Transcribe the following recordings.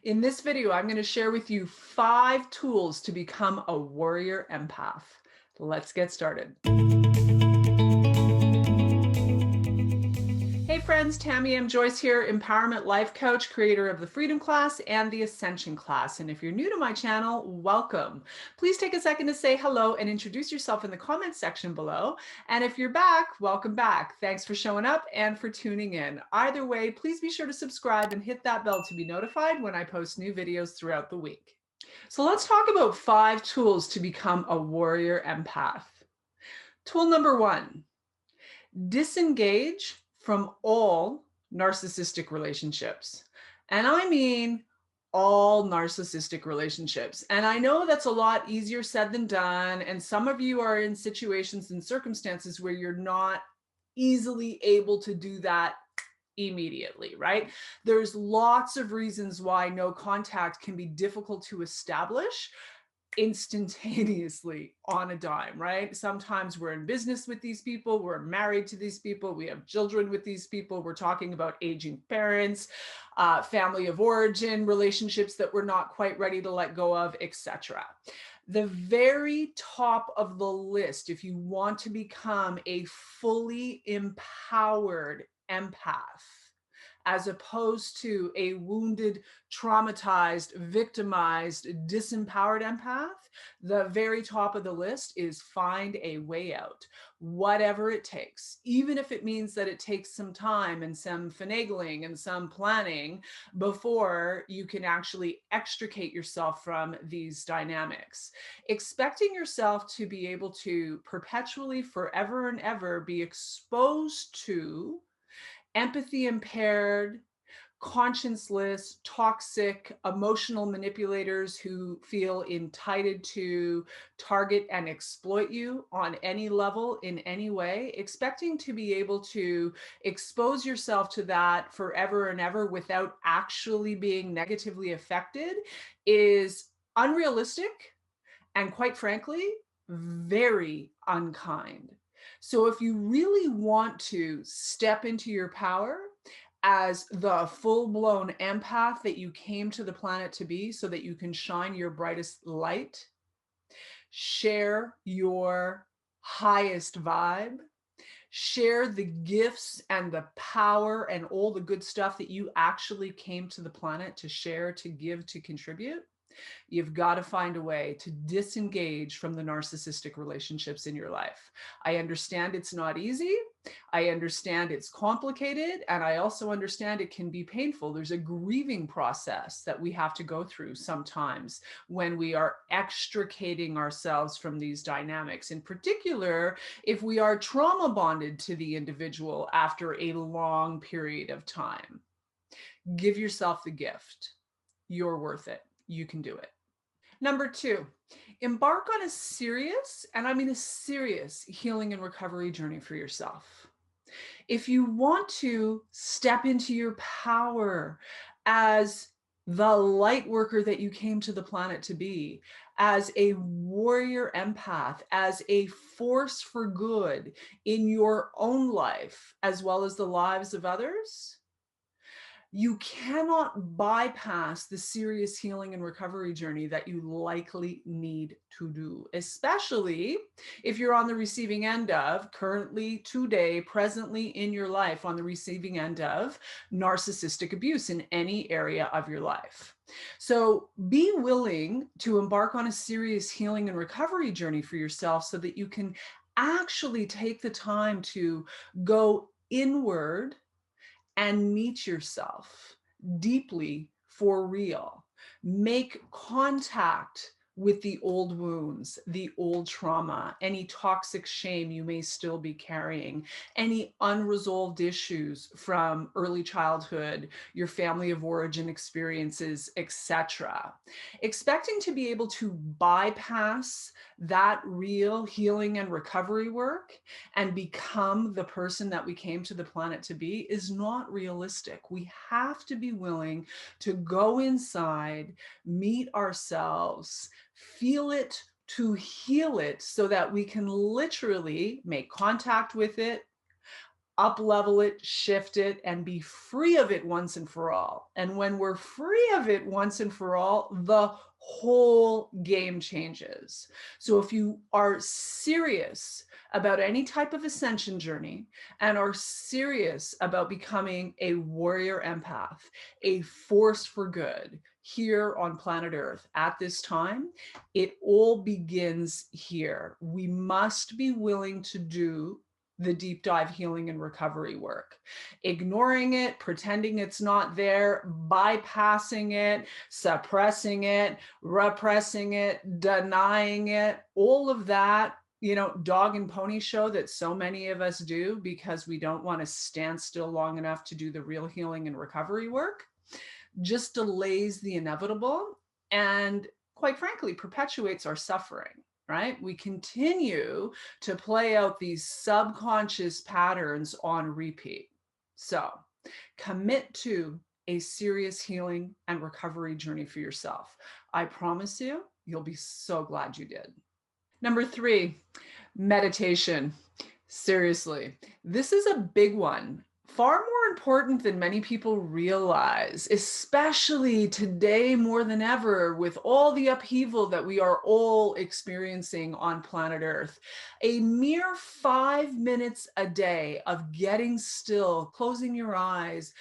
In this video, I'm going to share with you 5 tools to become a warrior empath. Let's get started. Hey friends, Tamie M. Joyce here, Empowerment Life Coach, creator of the Freedom Class and the Ascension Class. And if you're new to my channel, welcome. Please take a second to say hello and introduce yourself in the comments section below. And if you're back, welcome back. Thanks for showing up and for tuning in. Either way, please be sure to subscribe and hit that bell to be notified when I post new videos throughout the week. So let's talk about 5 tools to become a warrior empath. Tool number 1, disengage from all narcissistic relationships. And I mean all narcissistic relationships. And I know that's a lot easier said than done. And some of you are in situations and circumstances where you're not easily able to do that immediately, right? There's lots of reasons why no contact can be difficult to establish instantaneously on a dime, right? Sometimes we're in business with these people, we're married to these people, we have children with these people, we're talking about aging parents, family of origin, relationships that we're not quite ready to let go of, etc. The very top of the list, if you want to become a fully empowered empath, as opposed to a wounded, traumatized, victimized, disempowered empath, the very top of the list is find a way out, whatever it takes, even if it means that it takes some time and some finagling and some planning before you can actually extricate yourself from these dynamics. Expecting yourself to be able to perpetually, forever and ever be exposed to empathy impaired, conscienceless, toxic, emotional manipulators who feel entitled to target and exploit you on any level in any way, expecting to be able to expose yourself to that forever and ever without actually being negatively affected is unrealistic and, quite frankly, very unkind. So if you really want to step into your power as the full-blown empath that you came to the planet to be so that you can shine your brightest light, share your highest vibe, share the gifts and the power and all the good stuff that you actually came to the planet to share, to give, to contribute, you've got to find a way to disengage from the narcissistic relationships in your life. I understand it's not easy. I understand it's complicated. And I also understand it can be painful. There's a grieving process that we have to go through sometimes when we are extricating ourselves from these dynamics. In particular, if we are trauma bonded to the individual after a long period of time. Give yourself the gift. You're worth it. You can do it. Number 2, embark on a serious, and I mean a serious, healing and recovery journey for yourself. If you want to step into your power as the light worker that you came to the planet to be, as a warrior empath, as a force for good in your own life, as well as the lives of others, you cannot bypass the serious healing and recovery journey that you likely need to do, especially if you're on the receiving end of, currently, today, presently in your life, on the receiving end of narcissistic abuse in any area of your life. So be willing to embark on a serious healing and recovery journey for yourself so that you can actually take the time to go inward and meet yourself deeply for real. Make contact with the old wounds, the old trauma, any toxic shame you may still be carrying, any unresolved issues from early childhood, your family of origin experiences, etc. Expecting to be able to bypass that real healing and recovery work and become the person that we came to the planet to be is not realistic. We have to be willing to go inside, meet ourselves, feel it to heal it so that we can literally make contact with it, up level it, shift it, and be free of it once and for all. And when we're free of it once and for all, the whole game changes. So if you are serious about any type of ascension journey and are serious about becoming a warrior empath, a force for good here on planet Earth at this time, it all begins here. We must be willing to do the deep dive healing and recovery work. Ignoring it, pretending it's not there, bypassing it, suppressing it, repressing it, denying it, all of that, dog and pony show that so many of us do because we don't want to stand still long enough to do the real healing and recovery work, just delays the inevitable and, quite frankly, perpetuates our suffering. Right? We continue to play out these subconscious patterns on repeat. So commit to a serious healing and recovery journey for yourself. I promise you, you'll be so glad you did. Number 3, meditation. Seriously, this is a big one. Far more important than many people realize, especially today more than ever with all the upheaval that we are all experiencing on planet Earth. A mere 5 minutes a day of getting still, closing your eyes,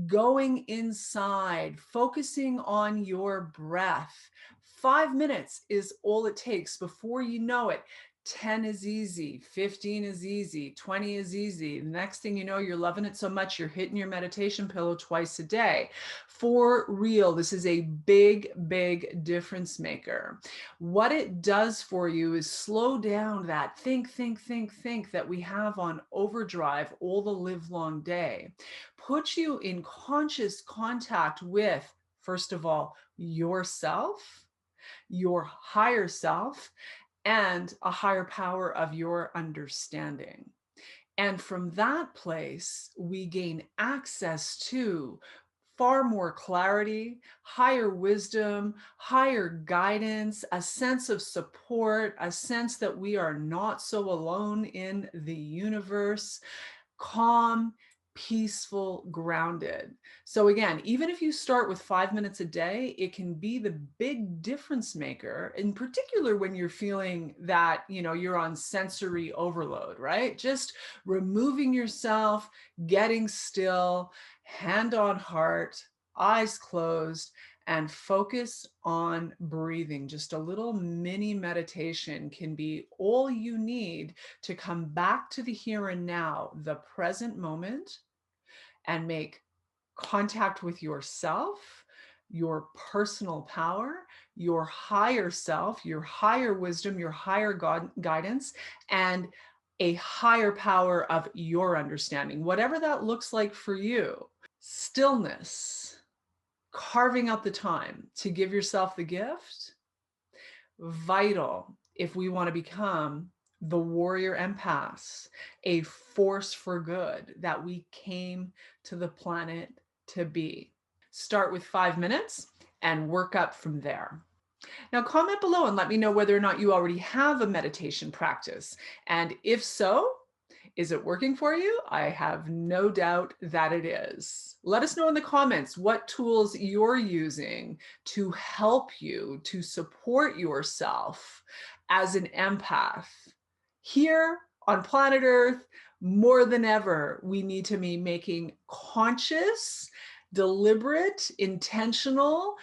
going inside, focusing on your breath. 5 minutes is all it takes. Before you know it, 10 is easy, 15 is easy, 20 is easy. The next thing you know, you're loving it so much, you're hitting your meditation pillow twice a day. For real, this is a big, big difference maker. What it does for you is slow down that think that we have on overdrive all the live long day. Put you in conscious contact with, first of all, yourself, your higher self, and a higher power of your understanding. And from that place, we gain access to far more clarity, higher wisdom, higher guidance, a sense of support, a sense that we are not so alone in the universe, calm, peaceful, grounded. So again, even if you start with 5 minutes a day, it can be the big difference maker, in particular when you're feeling that, you're on sensory overload, right? Just removing yourself, getting still, hand on heart, eyes closed, and focus on breathing. Just a little mini meditation can be all you need to come back to the here and now, the present moment, and make contact with yourself, your personal power, your higher self, your higher wisdom, your higher guidance, and a higher power of your understanding, whatever that looks like for you. Stillness, carving out the time to give yourself the gift, vital if we want to become the warrior empaths, a force for good that we came to the planet to be. Start with 5 minutes and work up from there. Now, comment below and let me know whether or not you already have a meditation practice. And if so, is it working for you? I have no doubt that it is. Let us know in the comments what tools you're using to help you to support yourself as an empath. Here on planet Earth, more than ever, we need to be making conscious, deliberate, intentional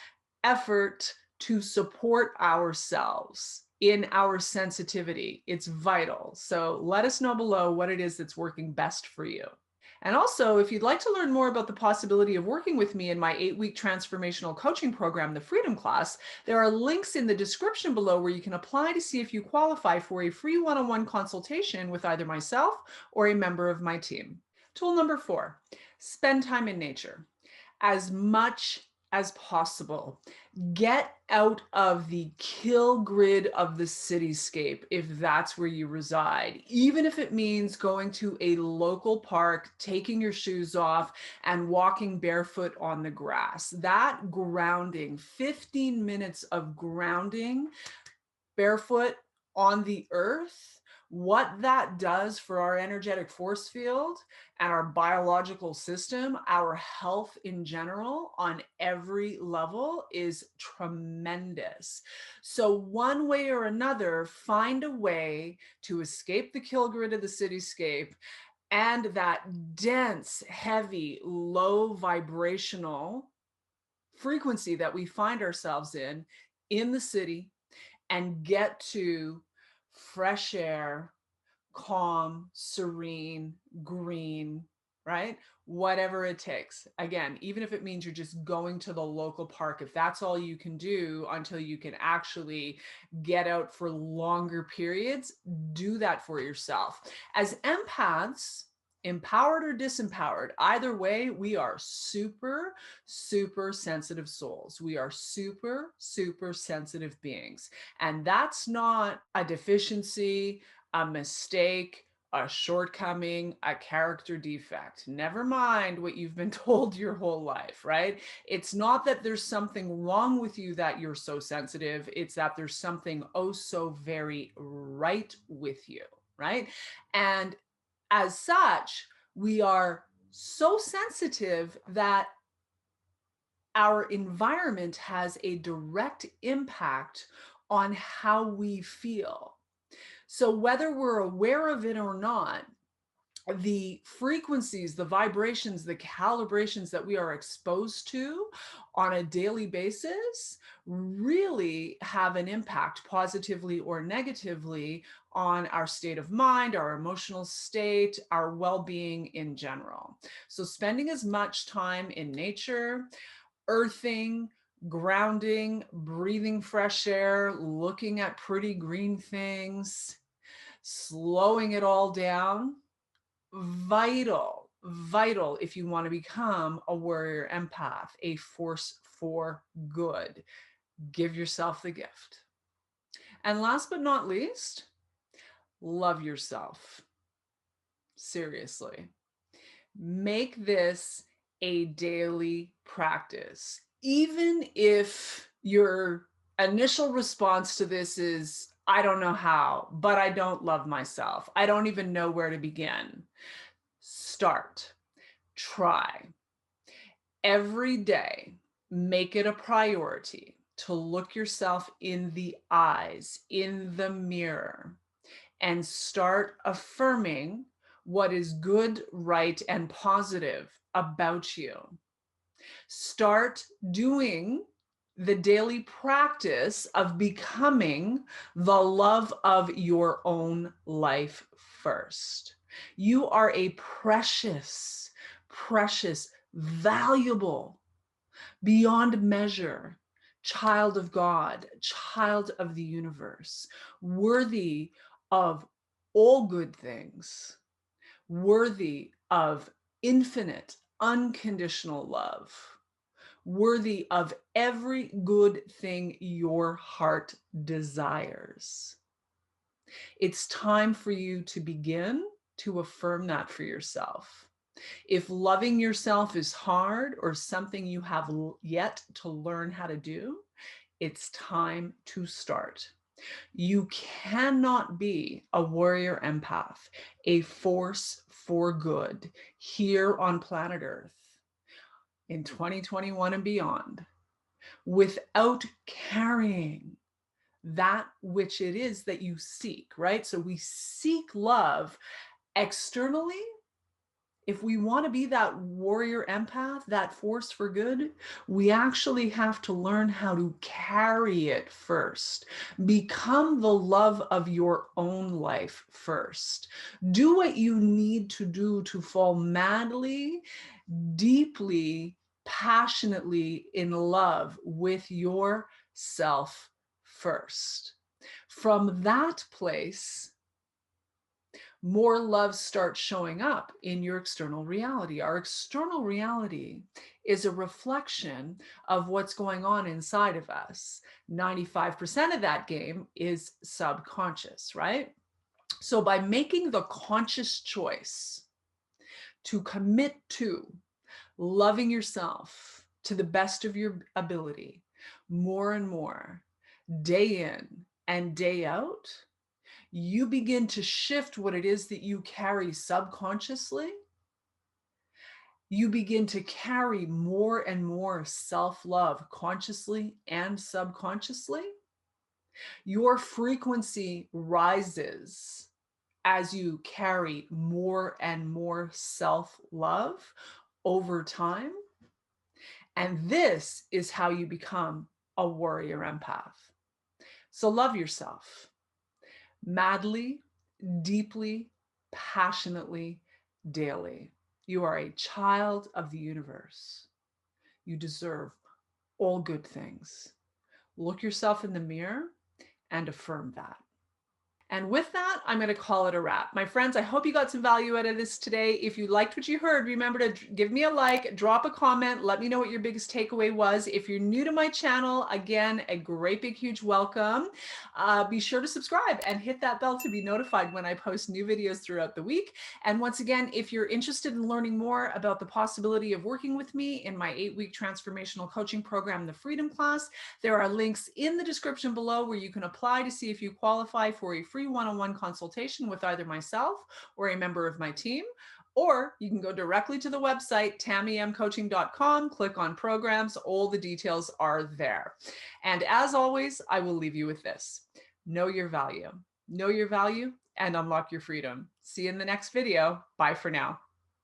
effort to support ourselves in our sensitivity. It's vital. So let us know below what it is that's working best for you. And also, if you'd like to learn more about the possibility of working with me in my 8-week transformational coaching program, the Freedom Class, there are links in the description below where you can apply to see if you qualify for a free one-on-one consultation with either myself or a member of my team. Tool number 4, spend time in nature. As much as possible. Get out of the kill grid of the cityscape if that's where you reside, even if it means going to a local park, taking your shoes off, and walking barefoot on the grass. That grounding, 15 minutes of grounding barefoot on the earth What that does for our energetic force field and our biological system, our health in general on every level is tremendous. So one way or another, find a way to escape the kill grid of the cityscape and that dense, heavy, low vibrational frequency that we find ourselves in the city, and get to fresh air, calm, serene, green, right? Whatever it takes. Again, even if it means you're just going to the local park, if that's all you can do until you can actually get out for longer periods, do that for yourself. As empaths, empowered or disempowered, either way, we are super, super sensitive souls. We are super, super sensitive beings. And that's not a deficiency, a mistake, a shortcoming, a character defect. Never mind what you've been told your whole life, right? It's not that there's something wrong with you that you're so sensitive. It's that there's something oh so very right with you, right? And as such, we are so sensitive that our environment has a direct impact on how we feel. So whether we're aware of it or not, the frequencies, the vibrations, the calibrations that we are exposed to on a daily basis really have an impact, positively or negatively, on our state of mind, our emotional state, our well-being in general. So spending as much time in nature, earthing, grounding, breathing fresh air, looking at pretty green things, slowing it all down, vital if you want to become a warrior empath, a force for good. Give yourself the gift. And last but not least, love yourself. Seriously. Make this a daily practice. Even if your initial response to this is, I don't know how, but I don't love myself. I don't even know where to begin. Start. Try. Every day, make it a priority to look yourself in the eyes, in the mirror, and start affirming what is good, right, and positive about you. Start doing the daily practice of becoming the love of your own life first. You are a precious, precious, valuable, beyond measure child of God, child of the universe, worthy of all good things, worthy of infinite, unconditional love, worthy of every good thing your heart desires. It's time for you to begin to affirm that for yourself. If loving yourself is hard or something you have yet to learn how to do, it's time to start. You cannot be a warrior empath, a force for good here on planet Earth in 2021 and beyond without carrying that which it is that you seek, right? So we seek love externally. If we want to be that warrior empath, that force for good, we actually have to learn how to carry it first. Become the love of your own life first. Do what you need to do to fall madly, deeply, passionately in love with yourself first. From that place, more love starts showing up in your external reality. Our external reality is a reflection of what's going on inside of us. 95% of that game is subconscious, right? So by making the conscious choice to commit to loving yourself to the best of your ability, more and more, day in and day out, you begin to shift what it is that you carry subconsciously. You begin to carry more and more self-love consciously and subconsciously. Your frequency rises as you carry more and more self-love over time. And this is how you become a warrior empath. So love yourself madly, deeply, passionately, daily. You are a child of the universe. You deserve all good things. Look yourself in the mirror and affirm that. And with that, I'm going to call it a wrap. My friends, I hope you got some value out of this today. If you liked what you heard, remember to give me a like, drop a comment, let me know what your biggest takeaway was. If you're new to my channel, again, a great big huge welcome. Be sure to subscribe and hit that bell to be notified when I post new videos throughout the week. And once again, if you're interested in learning more about the possibility of working with me in my 8-week transformational coaching program, the Freedom Class, there are links in the description below where you can apply to see if you qualify for a free one-on-one consultation with either myself or a member of my team. Or you can go directly to the website, TamieMCoaching.com, click on programs. All the details are there. And as always, I will leave you with this. Know your value and unlock your freedom. See you in the next video. Bye for now.